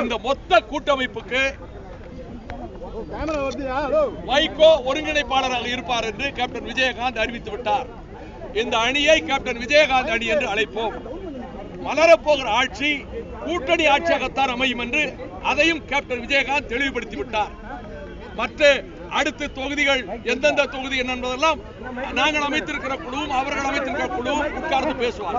இந்த மொத்த கூட்டமைப்புக்கு வைகோ ஒருங்கிணைப்பாளராக இருப்பார் என்று கேப்டன் விஜயகாந்த் அறிவித்து விட்டார். இந்த அணியை கேப்டன் விஜயகாந்த் அணி என்று அழைப்போம். மலரப்போகிற ஆட்சி கூட்டணி ஆட்சியாகத்தான் அமையும் என்று அதையும் கேப்டன் விஜயகாந்த் தெளிவுபடுத்தி விட்டார். மற்ற அடுத்த தொகுதிகள் எந்தெந்த தொகுதி என்பதெல்லாம் நாங்கள் அமைத்திருக்கிற குழுவும் அவர்கள் அமைத்திருக்கிற குழுவும் உட்கார்ந்து பேசுவார்.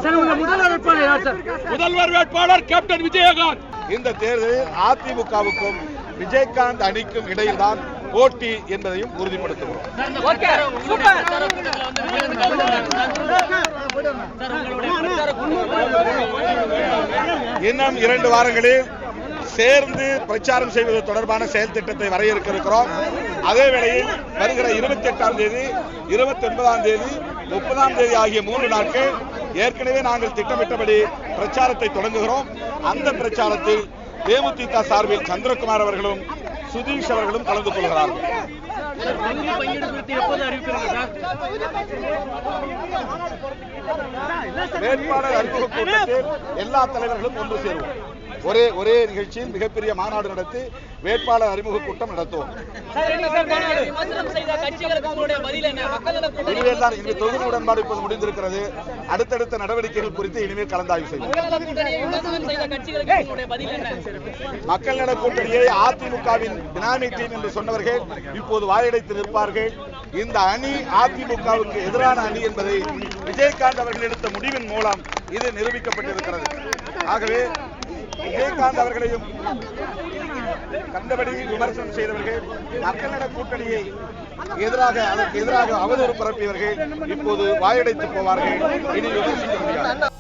முதல்வர் வேட்பாளர் கேப்டன் விஜயகாந்த். இந்த தேர்தலில் அதிமுகவுக்கும் விஜயகாந்த் அணிக்கும் இடையில்தான் போட்டி என்பதையும் உறுதிப்படுத்துகிறோம். இன்னும் 2 வாரங்களில் சேர்ந்து பிரச்சாரம் செய்வது தொடர்பான செயல் திட்டத்தை வரையறுக்க இருக்கிறோம். அதே வேளையில் வருகிற 28ஆம் தேதி, 29ஆம் தேதி, 30ஆம் தேதி ஆகிய 3 நாட்கள் ஏற்கனவே நாங்கள் திட்டமிட்டபடி பிரச்சாரத்தை தொடங்குகிறோம். அந்த பிரச்சாரத்தில் தேமுதிக சார்பில் சந்திரகுமார் அவர்களும் சுதீஷ் அவர்களும் கலந்து கொள்கிறார்கள். வேட்பாளர் அறிமுக கூட்டத்தில் எல்லா தலைவர்களும் ஒன்று சேருவோம். ஒரே நிகழ்ச்சியில் மிகப்பெரிய மாநாடு நடத்தி வேட்பாளர் அறிமுக கூட்டம் நடத்துவோம். இனிமேல்தான் இந்த தொகுதி உடன்பாடு இப்போது முடிந்திருக்கிறது. அடுத்தடுத்த நடவடிக்கைகள் குறித்து இனிமேல் கலந்தாய்வு செய்வோம். மக்கள் நல கூட்டணியை அதிமுகவின் பினாமி டீம் என்று சொன்னவர்கள் இப்போது வாயடைத்து நிற்பார்கள். இந்த அணி அதிமுகவுக்கு எதிரான அணி என்பதை விஜயகாந்த் அவர்கள் எடுத்த முடிவின் மூலம் இது நிரூபிக்கப்பட்டிருக்கிறது. ஆகவே விஜயகாந்த் அவர்களையும் கண்டபடி விமர்சனம் செய்தவர்கள், மக்கள் நல கூட்டணியை அதற்கு எதிராக அவதூறு பரப்பியவர்கள் இப்போது வாயடைத்து போவார்கள். இனி விமர்சிக்க முடியாது.